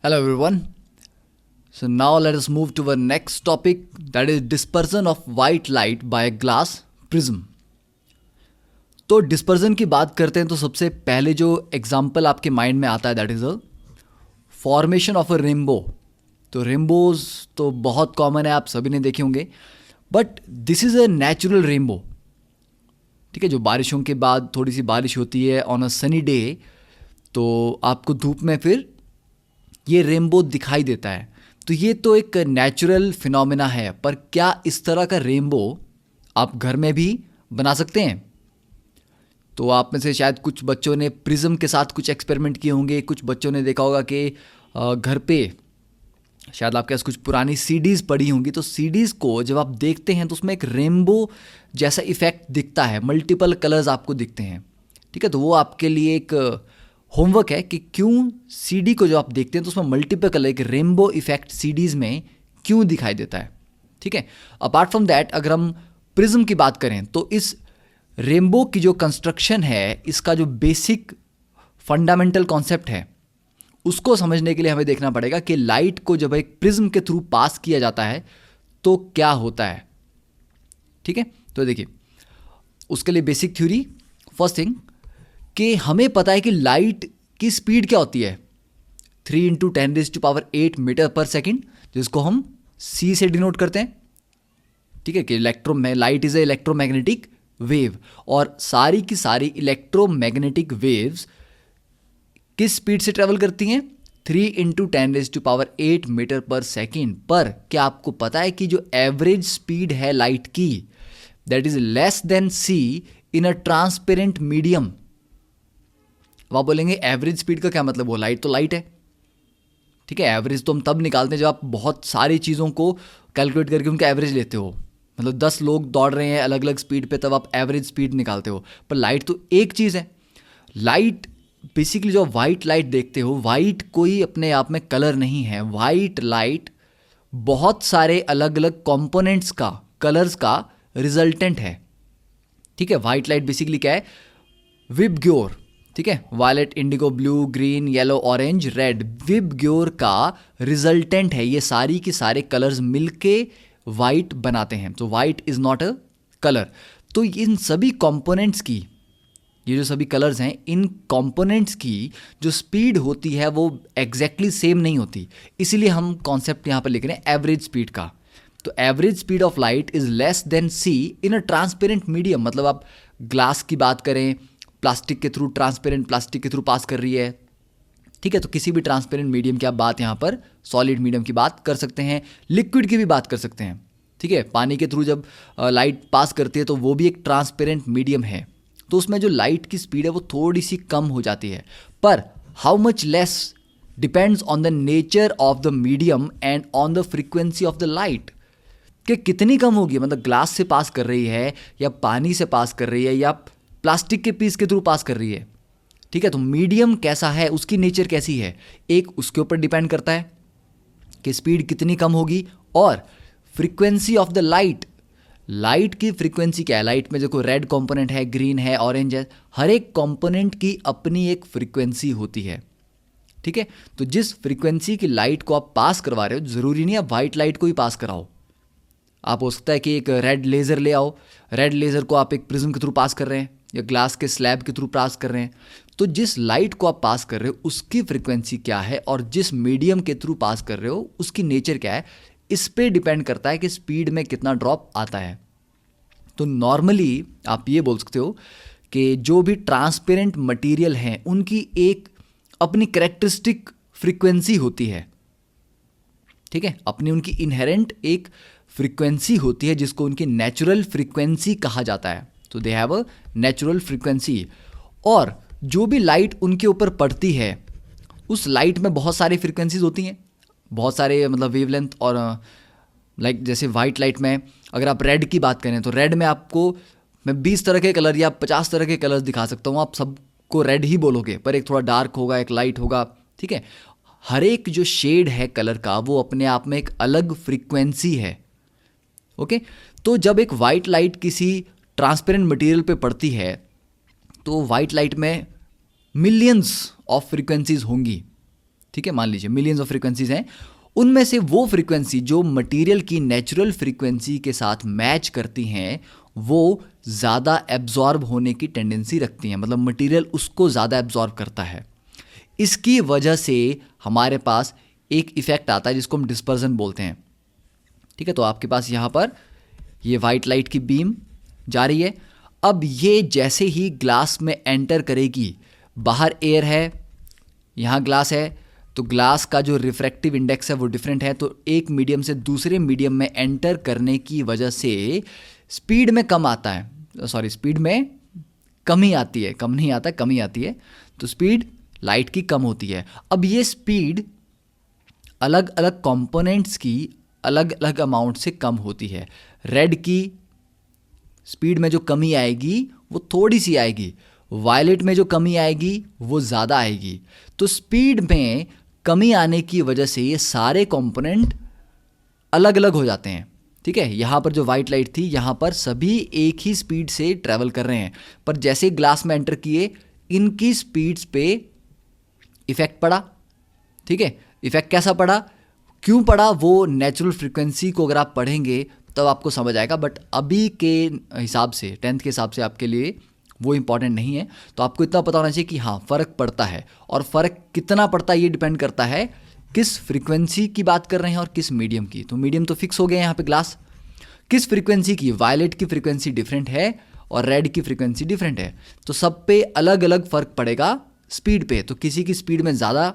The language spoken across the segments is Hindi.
Hello everyone. So now let us move to our next topic, that is dispersion of white light by a glass prism. तो डिस्पर्जन की बात करते हैं तो सबसे पहले जो एग्जाम्पल आपके माइंड में आता है that is a formation of a rainbow. तो रेनबोज तो बहुत कॉमन है, आप सभी ने देखे होंगे, but this is a natural rainbow. ठीक है, जो बारिशों के बाद थोड़ी सी बारिश होती है ऑन अ सनी डे, तो आपको धूप में फिर ये रेनबो दिखाई देता है. तो ये तो एक नेचुरल फिनोमेना है, पर क्या इस तरह का रेनबो आप घर में भी बना सकते हैं? तो आप में से शायद कुछ बच्चों ने प्रिज्म के साथ कुछ एक्सपेरिमेंट किए होंगे, कुछ बच्चों ने देखा होगा कि घर पे शायद आपके पास कुछ पुरानी सीडीज़ पड़ी होंगी. तो सीडीज़ को जब आप देखते हैं तो उसमें एक रेनबो जैसा इफेक्ट दिखता है, मल्टीपल कलर्स आपको दिखते हैं. ठीक है, तो वो आपके लिए एक होमवर्क है कि क्यों सीडी को जो आप देखते हैं तो उसमें मल्टीपल कलर, एक रेनबो इफेक्ट सीडीज़ में क्यों दिखाई देता है. ठीक है, अपार्ट फ्रॉम दैट अगर हम प्रिज्म की बात करें तो इस रेनबो की जो कंस्ट्रक्शन है, इसका जो बेसिक फंडामेंटल कॉन्सेप्ट है, उसको समझने के लिए हमें देखना पड़ेगा कि लाइट को जब एक प्रिज्म के थ्रू पास किया जाता है तो क्या होता है. ठीक है, तो देखिए उसके लिए बेसिक थ्योरी. फर्स्ट थिंग कि हमें पता है कि लाइट की स्पीड क्या होती है, 3 × 10⁸ मीटर पर सेकेंड, जिसको हम c से डिनोट करते हैं. ठीक है, कि light is a electromagnetic wave, और सारी की सारी इलेक्ट्रोमैग्नेटिक वेव्स किस स्पीड से ट्रेवल करती हैं, 3 × 10⁸ मीटर पर सेकेंड. पर क्या आपको पता है कि जो एवरेज स्पीड है लाइट की, that is less than c in a transparent medium. आप बोलेंगे एवरेज स्पीड का क्या मतलब, वो लाइट तो लाइट है. ठीक है, एवरेज तो हम तब निकालते हैं जब आप बहुत सारी चीज़ों को कैलकुलेट करके उनका एवरेज लेते हो. मतलब 10 लोग दौड़ रहे हैं अलग अलग स्पीड पे, तब आप एवरेज स्पीड निकालते हो. पर लाइट तो एक चीज़ है. लाइट बेसिकली जो वाइट लाइट देखते हो, वाइट कोई अपने आप में कलर नहीं है. वाइट लाइट बहुत सारे अलग अलग कॉम्पोनेंट्स का, कलर्स का रिजल्टेंट है. ठीक है, वाइट लाइट बेसिकली क्या है, विबग्योर. ठीक है, violet, indigo, blue, green, yellow, orange, red, VIBGYOR का रिजल्टेंट है. ये सारी की सारे कलर्स मिलके वाइट बनाते हैं. तो white is not a colour. तो इन सभी कंपोनेंट्स की, ये जो सभी कलर्स हैं, इन कंपोनेंट्स की जो स्पीड होती है वो एग्जैक्टली सेम नहीं होती. इसीलिए हम कॉन्सेप्ट यहाँ पर लिख रहे हैं एवरेज स्पीड का. तो average speed of light is less than c in a transparent medium. मतलब आप ग्लास की बात करें, प्लास्टिक के थ्रू, ट्रांसपेरेंट प्लास्टिक के थ्रू पास कर रही है. ठीक है, तो किसी भी ट्रांसपेरेंट मीडियम की आप बात यहाँ पर सॉलिड मीडियम की बात कर सकते हैं, लिक्विड की भी बात कर सकते हैं. ठीक है, पानी के थ्रू जब लाइट पास करती है तो वो भी एक ट्रांसपेरेंट मीडियम है. तो उसमें जो लाइट की स्पीड है वो थोड़ी सी कम हो जाती है. पर how much less depends on the nature of the medium and on the frequency of the light. कि कितनी कम होगी, मतलब ग्लास से पास कर रही है या पानी से पास कर रही है या प्लास्टिक के पीस के थ्रू पास कर रही है. ठीक है, तो मीडियम कैसा है, उसकी नेचर कैसी है, एक उसके ऊपर डिपेंड करता है कि स्पीड कितनी कम होगी. और frequency of the light, light की फ्रीक्वेंसी क्या है. लाइट में देखो रेड कंपोनेंट है, ग्रीन है, ऑरेंज है, हर एक कंपोनेंट की अपनी एक फ्रीक्वेंसी होती है. ठीक है, तो जिस फ्रीक्वेंसी की लाइट को आप पास करवा रहे हो, ज़रूरी नहीं आप वाइट लाइट को ही पास कराओ. आप हो सकता है कि एक रेड लेज़र ले आओ, रेड लेज़र को आप एक प्रिज्म के थ्रू पास कर रहे हैं या ग्लास के स्लैब के थ्रू पास कर रहे हैं. तो जिस लाइट को आप पास कर रहे हो उसकी फ्रीक्वेंसी क्या है और जिस मीडियम के थ्रू पास कर रहे हो उसकी नेचर क्या है, इस पे डिपेंड करता है कि स्पीड में कितना ड्रॉप आता है. तो नॉर्मली आप ये बोल सकते हो कि जो भी ट्रांसपेरेंट मटेरियल हैं उनकी एक अपनी कैरेक्टरिस्टिक फ्रीक्वेंसी होती है. ठीक है, अपनी उनकी इनहेरेंट एक फ्रीक्वेंसी होती है जिसको उनकी नेचुरल फ्रीक्वेंसी कहा जाता है. तो they have a natural frequency. और जो भी लाइट उनके ऊपर पड़ती है उस लाइट में बहुत सारी फ्रीक्वेंसीज होती हैं, बहुत सारे मतलब वेवलेंथ. और लाइक जैसे वाइट लाइट में अगर आप रेड की बात करें तो रेड में आपको मैं 20 तरह के कलर या 50 तरह के कलर्स दिखा सकता हूँ. आप सबको रेड ही बोलोगे, पर एक थोड़ा डार्क होगा, एक लाइट होगा. ठीक है, हर एक जो शेड है कलर का वो अपने आप में एक अलग फ्रीक्वेंसी है. ओके, तो जब एक वाइट लाइट किसी ट्रांसपेरेंट मटेरियल पे पड़ती है तो वाइट लाइट में मिलियंस ऑफ फ्रीक्वेंसीज होंगी. ठीक है, मान लीजिए मिलियंस ऑफ फ्रीक्वेंसीज हैं, उनमें से वो फ्रीक्वेंसी जो मटेरियल की नेचुरल फ्रीक्वेंसी के साथ मैच करती हैं वो ज़्यादा एब्जॉर्ब होने की टेंडेंसी रखती हैं, मतलब मटेरियल उसको ज़्यादा एब्जॉर्ब करता है। इसकी वजह से हमारे पास एक इफेक्ट आता है जिसको हम डिस्पर्जन बोलते हैं। ठीक है, तो आपके पास यहाँ पर ये वाइट लाइट की बीम जा रही है, अब ये जैसे ही ग्लास में एंटर करेगी, बाहर एयर है, यहाँ ग्लास है, तो ग्लास का जो रिफ्रैक्टिव इंडेक्स है वो डिफरेंट है, तो एक मीडियम से दूसरे मीडियम में एंटर करने की वजह से स्पीड में कम आता है, सॉरी स्पीड में कमी आती है, कम नहीं आता, कमी आती है, तो स्पीड लाइट की कम होती है। अब ये स्पीड अलग अलग कंपोनेंट्स की अलग अलग अमाउंट से कम होती है। रेड की स्पीड में जो कमी आएगी वो थोड़ी सी आएगी, वायलेट में जो कमी आएगी वो ज़्यादा आएगी। तो स्पीड में कमी आने की वजह से ये सारे कंपोनेंट अलग अलग हो जाते हैं। ठीक है, यहाँ पर जो वाइट लाइट थी, यहाँ पर सभी एक ही स्पीड से ट्रैवल कर रहे हैं, पर जैसे ग्लास में एंटर किए इनकी स्पीड्स पे इफेक्ट पड़ा। ठीक है, इफेक्ट कैसा पड़ा, क्यों पड़ा, वो नेचुरल फ्रीक्वेंसी को अगर आप पढ़ेंगे तब आपको समझ आएगा, बट अभी के हिसाब से 10th के हिसाब से आपके लिए वो इंपॉर्टेंट नहीं है। तो आपको इतना पता होना चाहिए कि हाँ फ़र्क पड़ता है, और फ़र्क कितना पड़ता है ये डिपेंड करता है किस फ्रीक्वेंसी की बात कर रहे हैं और किस मीडियम की। तो मीडियम तो फिक्स हो गया यहाँ पे ग्लास, किस फ्रीक्वेंसी की, वायलेट की फ्रीक्वेंसी डिफरेंट है और रेड की फ्रीक्वेंसी डिफरेंट है, तो सब पे अलग अलग फ़र्क पड़ेगा स्पीड पे। तो किसी की स्पीड में ज़्यादा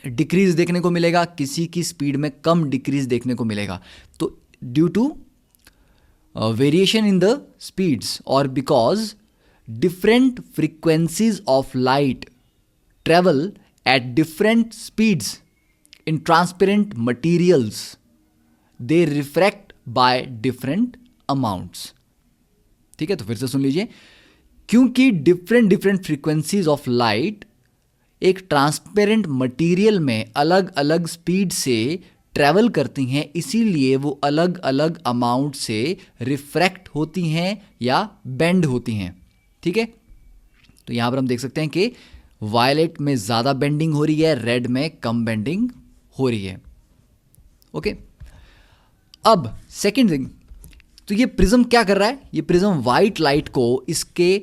डिक्रीज देखने को मिलेगा, किसी की स्पीड में कम डिक्रीज देखने को मिलेगा। तो due to variation in the speeds और because different frequencies of light travel at different speeds in transparent materials, they refract by different amounts। ठीक है, तो फिर से सुन लीजिए, क्योंकि different frequencies of light एक ट्रांसपेरेंट मटेरियल में अलग अलग स्पीड से ट्रैवल करती हैं, इसीलिए वो अलग अलग अमाउंट से रिफ्रैक्ट होती हैं या बेंड होती हैं। ठीक है, तो यहाँ पर हम देख सकते हैं कि वायलेट में ज़्यादा बेंडिंग हो रही है, रेड में कम बेंडिंग हो रही है। ओके, अब सेकंड थिंग, तो ये प्रिज्म क्या कर रहा है, ये प्रिज्म वाइट लाइट को इसके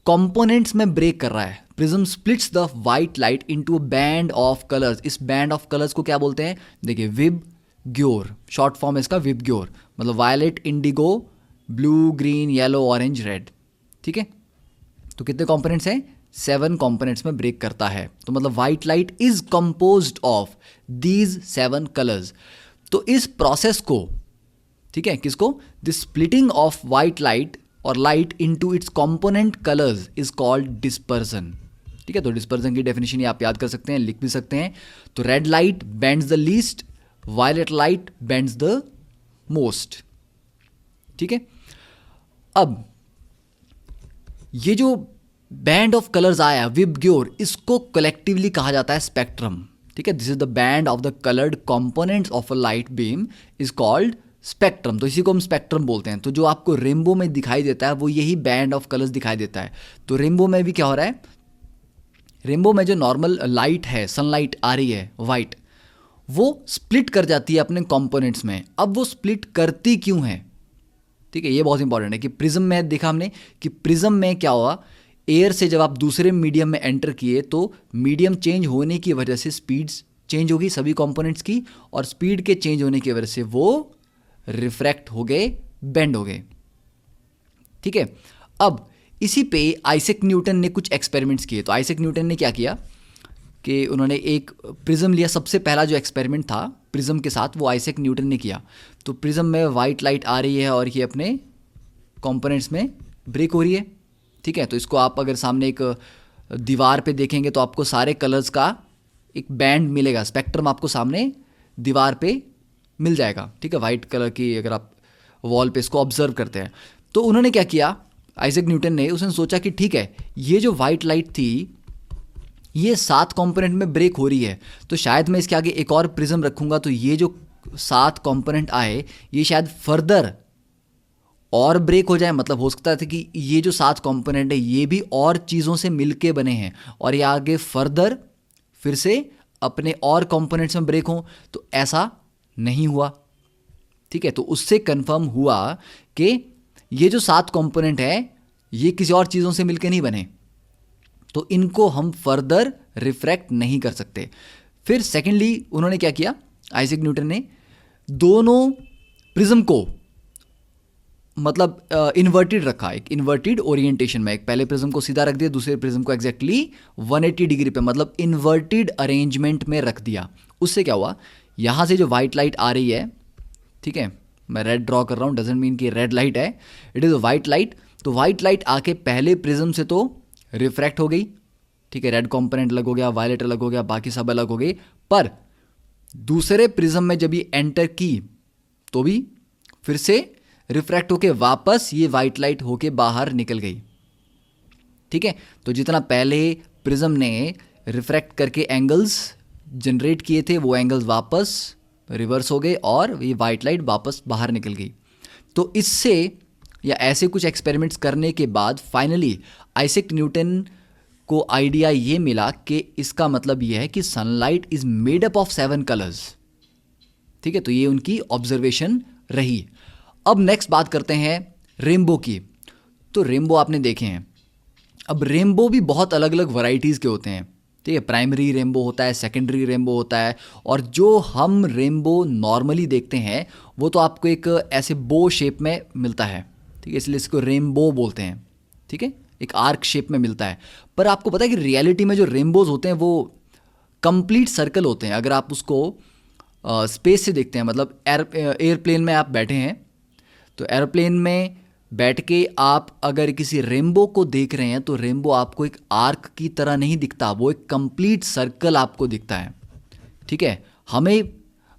कंपोनेंट्स में ब्रेक कर रहा है। Prism splits the white light into a band of colours. इस बैंड ऑफ कलर्स को क्या बोलते हैं, देखिए विबग्योर, शॉर्ट फॉर्म है इसका विबग्योर, मतलब violet, indigo, blue, green, yellow, orange, red. ठीक है, तो कितने कंपोनेंट्स हैं, 7 कंपोनेंट्स में ब्रेक करता है। तो मतलब white light is composed of these 7 colours. तो इस प्रोसेस को, ठीक है, किसको, the splitting of white light और light into its component colours is called dispersion. ठीक है, तो डिस्पर्जन की डेफिनेशन ये आप याद कर सकते हैं, लिख भी सकते हैं। तो red light bends the least, violet light bends the most. ठीक है, अब ये जो बैंड ऑफ कलर्स आया विबग्योर, इसको कलेक्टिवली कहा जाता है स्पेक्ट्रम। ठीक है, this is the band of the coloured components of a light beam is called spectrum. तो इसी को हम स्पेक्ट्रम बोलते हैं। तो जो आपको रेनबो में दिखाई देता है वो यही बैंड ऑफ कलर्स दिखाई देता है। तो रेनबो में भी क्या हो रहा है, रेनबो में जो नॉर्मल लाइट है, सनलाइट आ रही है वाइट, वो स्प्लिट कर जाती है अपने कंपोनेंट्स में। अब वो स्प्लिट करती क्यों है, ठीक है, ये बहुत इंपॉर्टेंट है कि प्रिज्म में देखा हमने कि प्रिज्म में क्या हुआ, एयर से जब आप दूसरे मीडियम में एंटर किए तो मीडियम चेंज होने की वजह से स्पीड्स चेंज होगी सभी कंपोनेंट्स की, और स्पीड के चेंज होने की वजह से वो रिफ्रैक्ट हो गए, बेंड हो गए। ठीक है, अब इसी पे आइजैक न्यूटन ने कुछ एक्सपेरिमेंट्स किए। तो आइजैक न्यूटन ने क्या किया कि उन्होंने एक प्रिज्म लिया, सबसे पहला जो एक्सपेरिमेंट था प्रिज्म के साथ वो आइजैक न्यूटन ने किया। तो प्रिज्म में वाइट लाइट आ रही है और ये अपने कंपोनेंट्स में ब्रेक हो रही है। ठीक है, तो इसको आप अगर सामने एक दीवार पे देखेंगे तो आपको सारे कलर्स का एक बैंड मिलेगा, स्पेक्ट्रम आपको सामने दीवार पे मिल जाएगा। ठीक है, वाइट कलर की अगर आप वॉल पे इसको ऑब्जर्व करते हैं। तो उन्होंने क्या किया, आइजैक न्यूटन ने, उसने सोचा कि ठीक है ये जो वाइट लाइट थी ये 7 कंपोनेंट में ब्रेक हो रही है, तो शायद मैं इसके आगे एक और प्रिज्म रखूंगा तो ये जो 7 कंपोनेंट आए ये शायद फर्दर और ब्रेक हो जाए। मतलब हो सकता था कि ये जो 7 कंपोनेंट है ये भी और चीज़ों से मिलके बने हैं और ये आगे फर्दर फिर से अपने और कंपोनेंट्स में ब्रेक हों, तो ऐसा नहीं हुआ। ठीक है, तो उससे कंफर्म हुआ कि ये जो 7 कंपोनेंट है ये किसी और चीज़ों से मिलकर नहीं बने, तो इनको हम फर्दर रिफ्रैक्ट नहीं कर सकते। फिर सेकेंडली उन्होंने क्या किया, आइजैक न्यूटन ने दोनों प्रिज्म को मतलब इन्वर्टेड रखा, एक इन्वर्टेड ओरिएंटेशन में। एक पहले प्रिज्म को सीधा रख दिया, दूसरे प्रिज्म को एग्जैक्टली 180 डिग्री पे, मतलब इन्वर्टेड अरेंजमेंट में रख दिया। उससे क्या हुआ, यहाँ से जो वाइट लाइट आ रही है, ठीक है, मैं रेड ड्रॉ कर रहा हूँ, डजेंट मीन कि रेड लाइट है, इट इज़ वाइट लाइट। तो वाइट लाइट आके पहले प्रिज्म से तो रिफ्रैक्ट हो गई, ठीक है, रेड कंपोनेंट अलग हो गया, वायलेट अलग हो गया, बाकी सब अलग हो गई, पर दूसरे प्रिज्म में जब ये एंटर की तो भी फिर से रिफ्रैक्ट होके वापस ये वाइट लाइट होके बाहर निकल गई। ठीक है, तो जितना पहले प्रिज्म ने रिफ्रैक्ट करके एंगल्स जनरेट किए थे वो एंगल्स वापस रिवर्स हो गए और ये वाइट लाइट वापस बाहर निकल गई। तो इससे या ऐसे कुछ एक्सपेरिमेंट्स करने के बाद फाइनली आइजैक न्यूटन को आइडिया ये मिला कि इसका मतलब ये है कि sunlight is made up of 7 colours. ठीक है, तो ये उनकी ऑब्जर्वेशन रही। अब नेक्स्ट बात करते हैं रेनबो की। तो रेनबो आपने देखे हैं, अब रेनबो भी बहुत अलग अलग वैरायटीज़ के होते हैं। ठीक है, प्राइमरी रेनबो होता है, सेकेंडरी रेनबो होता है, और जो हम रेनबो नॉर्मली देखते हैं वो तो आपको एक ऐसे बो शेप में मिलता है। ठीक है, इसलिए इसको रेनबो बोलते हैं। ठीक है, एक आर्क शेप में मिलता है। पर आपको पता है कि रियलिटी में जो रेनबोज होते हैं वो कंप्लीट सर्कल होते हैं। अगर आप उसको स्पेस से देखते हैं, मतलब एयरप्लेन में आप बैठे हैं, तो एयरप्लेन में बैठ के आप अगर किसी रेनबो को देख रहे हैं तो रेनबो आपको एक आर्क की तरह नहीं दिखता, वो एक कंप्लीट सर्कल आपको दिखता है। ठीक है, हमें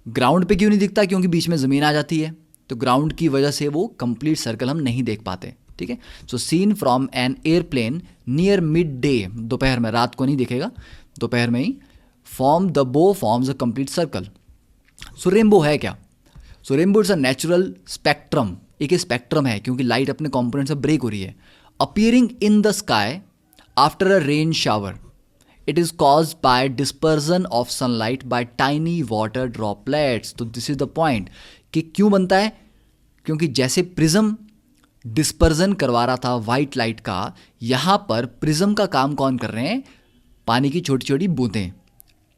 ग्राउंड पे क्यों नहीं दिखता, क्योंकि बीच में ज़मीन आ जाती है, तो ग्राउंड की वजह से वो कंप्लीट सर्कल हम नहीं देख पाते। ठीक है, so seen from an airplane near midday, दोपहर में, रात को नहीं दिखेगा, दोपहर में ही, form the bow forms a complete circle. So rainbow है क्या? So rainbow is a natural spectrum, एक स्पेक्ट्रम है क्योंकि लाइट अपने कंपोनेंट से ब्रेक हो रही है, appearing in the sky after a rain shower. It is caused by dispersion of sunlight bye tiny water droplets. तो दिस इज द पॉइंट कि क्यों बनता है, क्योंकि जैसे प्रिज्म डिस्पर्जन करवा रहा था वाइट लाइट का, यहाँ पर प्रिज्म का काम कौन कर रहे हैं, पानी की छोटी छोटी बूंदें,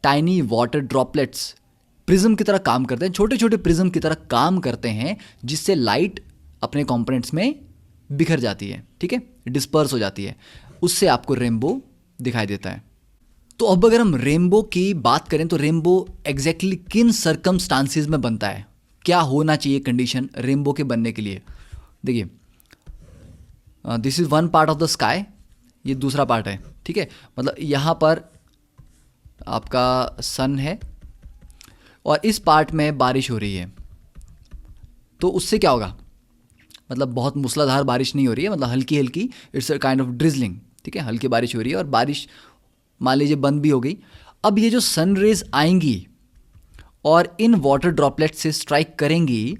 टाइनी वाटर ड्रॉपलेट्स प्रिज्म की तरह काम करते हैं, छोटे छोटे प्रिज्म की तरह काम करते हैं, जिससे लाइट अपने कंपोनेंट्स में बिखर जाती है। ठीक है, डिस्पर्स हो जाती है, उससे आपको रेनबो दिखाई देता है। तो अब अगर हम रेनबो की बात करें तो रेनबो एग्जैक्टली किन सर्कमस्टांसिस में बनता है, क्या होना चाहिए कंडीशन रेनबो के बनने के लिए। देखिए, this is one part of the sky, ये दूसरा पार्ट है। ठीक है, मतलब यहाँ पर आपका सन है और इस पार्ट में बारिश हो रही है, तो उससे क्या होगा, मतलब बहुत मूसलाधार बारिश नहीं हो रही है, मतलब हल्की हल्की, it's a kind of drizzling. ठीक है, हल्की बारिश हो रही है और बारिश मान लीजिए बंद भी हो गई। अब ये जो सन रेज आएंगी और इन वाटर ड्रॉपलेट से स्ट्राइक करेंगी,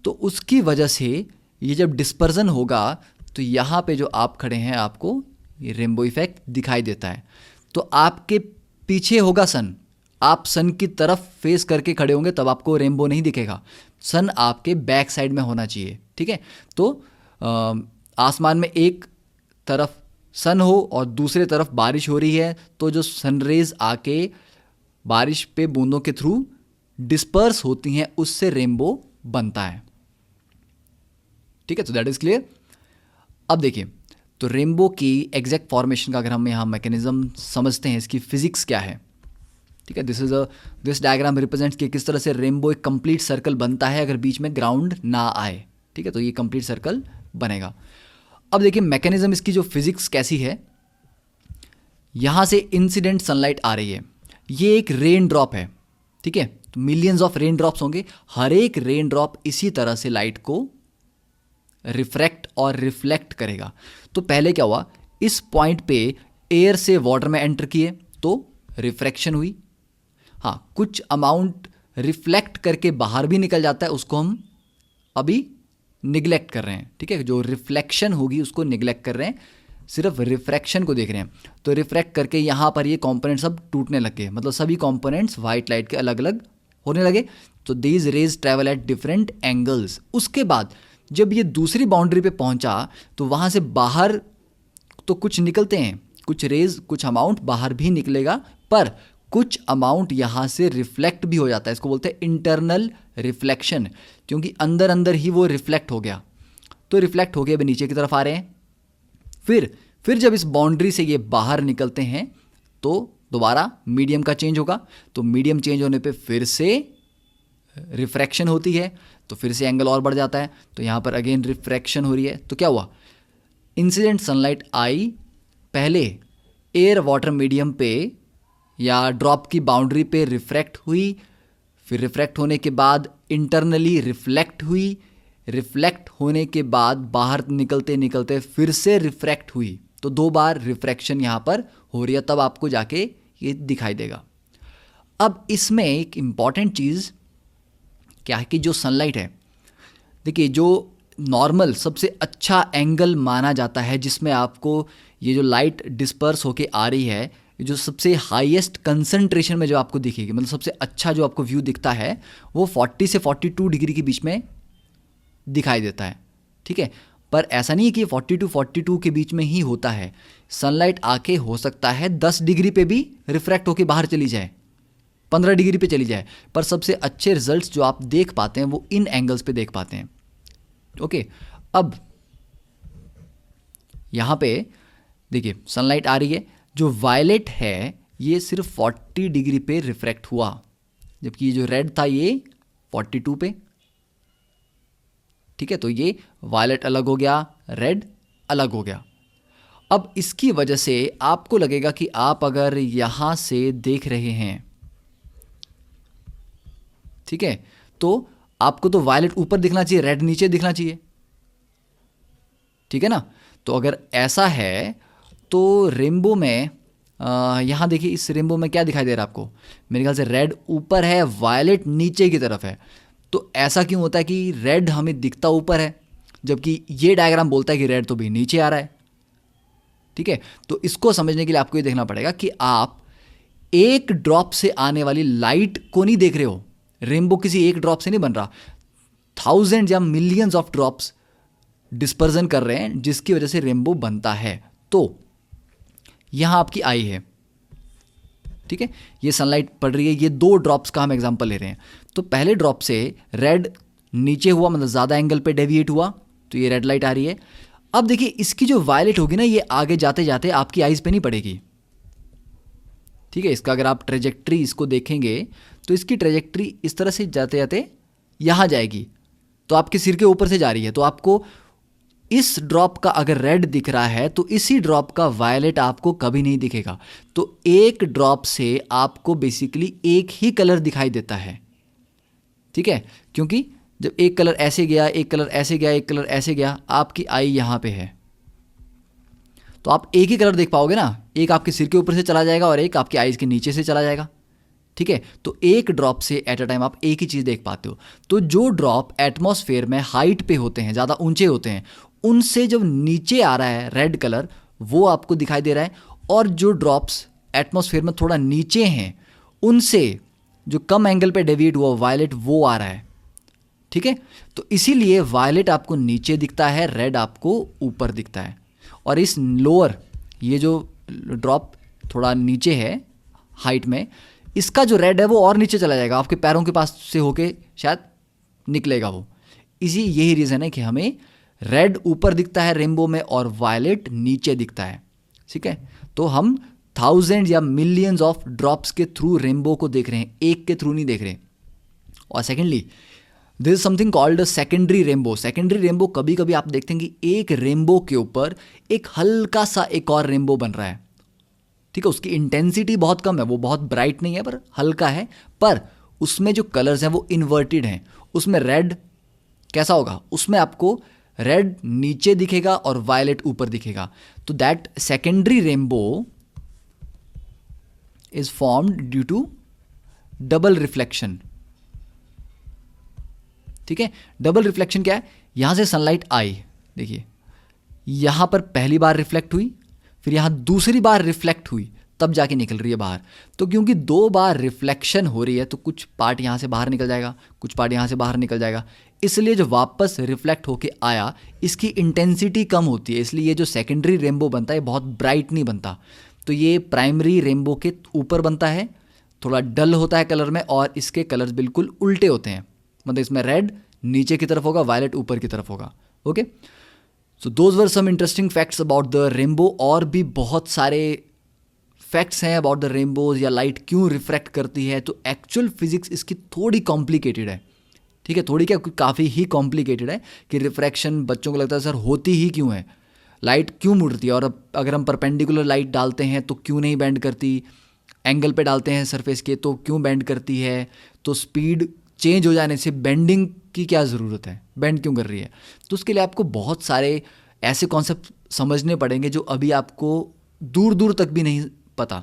तो उसकी वजह से ये जब डिस्पर्जन होगा तो यहाँ पे जो आप खड़े हैं आपको ये रेनबो इफेक्ट दिखाई देता है। तो आपके पीछे होगा सन, आप सन की तरफ फेस करके खड़े होंगे तब आपको रेनबो नहीं दिखेगा, सन आपके बैक साइड में होना चाहिए। ठीक है, तो आसमान में एक तरफ सन हो और दूसरे तरफ बारिश हो रही है, तो जो सनरेज आके बारिश पे बूंदों के थ्रू डिस्पर्स होती हैं, उससे रेनबो बनता है। ठीक है, तो दैट इज क्लियर। अब देखिए, तो रेनबो की एग्जैक्ट फॉर्मेशन का अगर हम यहाँ मैकेनिज्म समझते हैं, इसकी फिजिक्स क्या है। ठीक है, दिस डायग्राम रिप्रेजेंट्स कि किस तरह से रेनबो एक कंप्लीट सर्कल बनता है अगर बीच में ग्राउंड ना आए। ठीक है, तो ये कंप्लीट सर्कल बनेगा। अब देखिए मैकेनिज्म इसकी जो फिजिक्स कैसी है, यहाँ से इंसिडेंट सनलाइट आ रही है, ये एक रेन ड्रॉप है। ठीक है, तो मिलियंस ऑफ रेन ड्रॉप्स होंगे, हर एक रेन ड्रॉप इसी तरह से लाइट को रिफ्रैक्ट और रिफ्लेक्ट करेगा। तो पहले क्या हुआ, इस पॉइंट पे एयर से वाटर में एंटर किए तो रिफ्रैक्शन हुई, हाँ, कुछ अमाउंट रिफ्लेक्ट करके बाहर भी निकल जाता है, उसको हम अभी निगलेक्ट कर रहे हैं। ठीक है, जो रिफ्लेक्शन होगी उसको निगलेक्ट कर रहे हैं, सिर्फ रिफ्रैक्शन को देख रहे हैं। तो रिफ्रैक्ट करके यहाँ पर ये कंपोनेंट सब टूटने लग गए, मतलब सभी कंपोनेंट्स वाइट लाइट के अलग अलग होने लगे। तो these raise travel at different angles. उसके बाद जब ये दूसरी बाउंड्री पे पहुंचा तो वहाँ से बाहर तो कुछ निकलते हैं, कुछ रेज, कुछ अमाउंट बाहर भी निकलेगा, पर कुछ अमाउंट यहाँ से रिफ्लेक्ट भी हो जाता है। इसको बोलते हैं इंटरनल रिफ्लेक्शन, क्योंकि अंदर अंदर ही वो रिफ्लेक्ट हो गया। तो रिफ्लेक्ट हो गए अभी नीचे की तरफ आ रहे हैं। फिर जब इस बाउंड्री से ये बाहर निकलते हैं तो दोबारा मीडियम का चेंज होगा। तो मीडियम चेंज होने पे फिर से रिफ्रैक्शन होती है, तो फिर से एंगल और बढ़ जाता है। तो यहाँ पर अगेन रिफ्रैक्शन हो रही है। तो क्या हुआ, इंसिडेंट सनलाइट आई, पहले एयर वाटर मीडियम पे या ड्रॉप की बाउंड्री पे रिफ्रैक्ट हुई, फिर रिफ्रैक्ट होने के बाद इंटरनली रिफ्लेक्ट हुई, रिफ्लेक्ट होने के बाद बाहर निकलते निकलते फिर से रिफ्रैक्ट हुई। तो 2 बार रिफ्रैक्शन यहाँ पर हो रही है, तब आपको जाके ये दिखाई देगा। अब इसमें एक इम्पॉर्टेंट चीज़ क्या है कि जो सनलाइट है, देखिए जो नॉर्मल सबसे अच्छा एंगल माना जाता है जिसमें आपको ये जो लाइट डिस्पर्स होके आ रही है, जो सबसे हाईएस्ट कंसंट्रेशन में जो आपको दिखेगी, मतलब सबसे अच्छा जो आपको व्यू दिखता है, वो 40 से 42 डिग्री के बीच में दिखाई देता है। ठीक है, पर ऐसा नहीं है कि 40 to 42 के बीच में ही होता है। सनलाइट आके हो सकता है 10 डिग्री पे भी रिफ्रैक्ट होके बाहर चली जाए, 15 डिग्री पे चली जाए, पर सबसे अच्छे रिजल्ट्स जो आप देख पाते हैं वो इन एंगल्स पे देख पाते हैं। ओके, अब यहाँ पे देखिए सनलाइट आ रही है, जो वायलेट है ये सिर्फ 40 डिग्री पे रिफ्रैक्ट हुआ, जबकि ये जो रेड था ये 42 पे। ठीक है, तो ये वायलेट अलग हो गया, रेड अलग हो गया। अब इसकी वजह से आपको लगेगा कि आप अगर यहां से देख रहे हैं, ठीक है, तो आपको तो वायलेट ऊपर दिखना चाहिए, रेड नीचे दिखना चाहिए। ठीक है ना, तो अगर ऐसा है तो रेनबो में यहाँ देखिए, इस रेनबो में क्या दिखाई दे रहा है आपको, मेरे ख्याल से रेड ऊपर है, वायलेट नीचे की तरफ है। तो ऐसा क्यों होता है कि रेड हमें दिखता ऊपर है, जबकि ये डायग्राम बोलता है कि रेड तो भी नीचे आ रहा है। ठीक है, तो इसको समझने के लिए आपको ये देखना पड़ेगा कि आप एक ड्रॉप से आने वाली लाइट को नहीं देख रहे हो। रेनबो किसी एक ड्रॉप से नहीं बन रहा, थाउजेंड या मिलियंस ऑफ ड्रॉप्स डिस्पर्जन कर रहे हैं, जिसकी वजह से रेनबो बनता है। तो यहां आपकी आई है, ठीक है, ये सनलाइट पड़ रही है, ये 2 ड्रॉप्स का हम एग्जांपल ले रहे हैं। तो पहले ड्रॉप से रेड नीचे हुआ, मतलब ज़्यादा एंगल पे डेविएट हुआ, तो ये रेड लाइट आ रही है। अब देखिए इसकी जो वायलेट होगी ना, ये आगे जाते जाते आपकी आइज़ पे नहीं पड़ेगी। ठीक है, इसका अगर आप ट्रेजेक्ट्री इसको देखेंगे तो इसकी ट्रेजेक्ट्री इस तरह से जाते जाते यहाँ जाएगी, तो आपके सिर के ऊपर से जा रही है। तो आपको इस ड्रॉप का अगर रेड दिख रहा है तो इसी ड्रॉप का वायलेट आपको कभी नहीं दिखेगा। तो एक ड्रॉप से आपको बेसिकली एक ही कलर दिखाई देता है। ठीक है, क्योंकि जब एक कलर ऐसे गया, एक कलर ऐसे गया, एक कलर ऐसे गया, आपकी आई यहाँ पे है, तो आप एक ही कलर देख पाओगे ना, एक आपके सिर के ऊपर से चला जाएगा और एक आपकी आईज के नीचे से चला जाएगा। ठीक है, तो एक ड्रॉप से एट अ टाइम आप एक ही चीज़ देख पाते हो। तो जो ड्रॉप एटमॉस्फेयर में हाइट पे होते हैं, ज़्यादा ऊंचे होते हैं, उनसे जब नीचे आ रहा है रेड कलर, वो आपको दिखाई दे रहा है। और जो ड्रॉप्स एटमॉस्फेयर में थोड़ा नीचे हैं, उनसे जो कम एंगल पे डेविएट हुआ वायलेट, वो आ रहा है। ठीक है, तो इसीलिए वायलेट आपको नीचे दिखता है, रेड आपको ऊपर दिखता है। और इस लोअर, ये जो ड्रॉप थोड़ा नीचे है हाइट में, इसका जो रेड है वो और नीचे चला जाएगा, आपके पैरों के पास से होके शायद निकलेगा वो। यही रीज़न है कि हमें रेड ऊपर दिखता है रेनबो में और वायलेट नीचे दिखता है। ठीक है, तो हम थाउजेंड या मिलियंस ऑफ ड्रॉप्स के थ्रू रेनबो को देख रहे हैं, एक के थ्रू नहीं देख रहे। और secondly this is something called secondary rainbow. Secondary rainbow कभी कभी आप देखते हैं कि एक रेनबो के ऊपर एक हल्का सा एक और रेनबो बन रहा है। ठीक है, उसकी इंटेंसिटी बहुत कम है, वो बहुत ब्राइट नहीं है पर हल्का है, पर उसमें जो कलर्स हैं वो इन्वर्टेड हैं। उसमें रेड कैसा होगा, उसमें आपको रेड नीचे दिखेगा और वायलेट ऊपर दिखेगा। तो that secondary rainbow is formed due to double reflection. ठीक है, डबल रिफ्लेक्शन क्या है, यहां से सनलाइट आई, देखिए यहां पर पहली बार रिफ्लेक्ट हुई, फिर यहाँ दूसरी बार रिफ्लेक्ट हुई, तब जाके निकल रही है बाहर। तो क्योंकि 2 बार रिफ्लेक्शन हो रही है तो कुछ पार्ट यहाँ से बाहर निकल जाएगा, कुछ पार्ट यहाँ से बाहर निकल जाएगा, इसलिए जो वापस रिफ्लेक्ट होके आया इसकी इंटेंसिटी कम होती है, इसलिए ये जो सेकेंडरी रेनबो बनता है बहुत ब्राइट नहीं बनता। तो ये प्राइमरी रेनबो के ऊपर बनता है, थोड़ा डल होता है कलर में, और इसके कलर्स बिल्कुल उल्टे होते हैं, मतलब इसमें रेड नीचे की तरफ होगा, वायलेट ऊपर की तरफ होगा। Okay, so those were some interesting facts about the rainbow. और भी बहुत सारे फैक्ट्स हैं अबाउट द रेनबोज, या लाइट क्यों रिफ्रैक्ट करती है। तो एक्चुअल फिजिक्स इसकी थोड़ी कॉम्प्लिकेटेड है, ठीक है, थोड़ी क्या, काफ़ी ही कॉम्प्लिकेटेड है कि रिफ्रैक्शन बच्चों को लगता है सर होती ही क्यों है, लाइट क्यों मुड़ती है, और अब अगर हम परपेंडिकुलर लाइट डालते हैं तो क्यों नहीं बेंड करती, एंगल पे डालते हैं सरफेस के तो क्यों बेंड करती है, तो स्पीड चेंज हो जाने से बेंडिंग की क्या ज़रूरत है, बेंड क्यों कर रही है। तो उसके लिए आपको बहुत सारे ऐसे कॉन्सेप्ट समझने पड़ेंगे जो अभी आपको दूर दूर तक भी नहीं पता,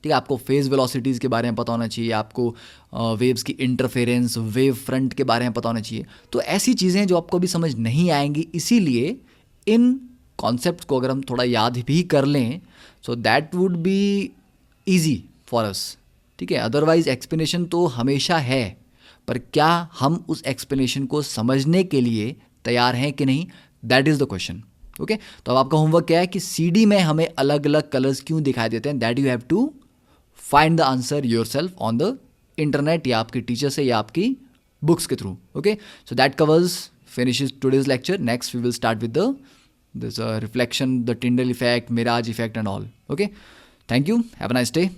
ठीक है। आपको फेज वेलोसिटीज़ के बारे में पता होना चाहिए, आपको वेव्स की इंटरफेरेंस, वेव फ्रंट के बारे में पता होना चाहिए। तो ऐसी चीज़ें जो आपको अभी समझ नहीं आएंगी, इसीलिए इन कॉन्सेप्ट्स को अगर हम थोड़ा याद भी कर लें so that would be easy for us, ठीक है। अदरवाइज एक्सप्लेनेशन तो हमेशा है, पर क्या हम उस एक्सप्लेनेशन को समझने के लिए तैयार हैं कि नहीं, that is the question. Okay, तो अब आपका होमवर्क क्या है कि सीडी में हमें अलग अलग कलर्स क्यों दिखाई देते हैं, that you have to find the answer yourself on the internet, या आपकी टीचर से या आपकी बुक्स के through. Okay, so that covers finishes today's lecture. Next we will start with this reflection, the Tyndall effect, Mirage effect and all. Okay, thank you, have a nice day.